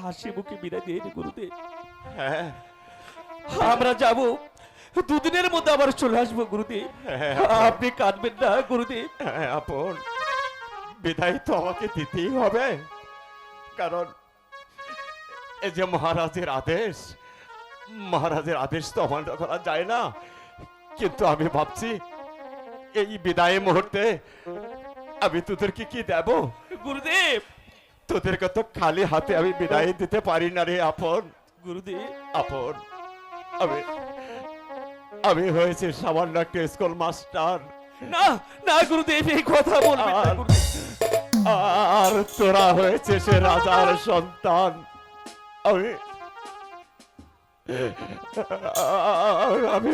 হাসি মুখে বিদায় দিয়ে দিন গুরুদেব। হ্যাঁ আমরা যাব, দুদিনের মধ্যে আবার চলে আসবো গুরুদেব। হ্যাঁ, আপনি কাঁদবেন না গুরুদেব। হ্যাঁ আপন, বিদায় তো আমাকে দিতেই হবে, কারণ এই যে মহারাজের আদেশ, মহারাজের আদেশ তো অমান্য করা যায় না। কিন্তু আমি ভাবছি এই বিদায় মুহূর্তে আমি তোদেরকে কি দেব? গুরুদেব, তোদেরকে তো খালি হাতে আমি বিদায় দিতে পারি না রে আপন। গুরুদেব, আপন, আমি আমি হয়েছে সামান্য একটা স্কুল মাস্টার, না না গুরুদেব, এই কথা বলবেন না গুরুদেব। আর তোরা হয়েছে সে রাজার সন্তান। আমি আমি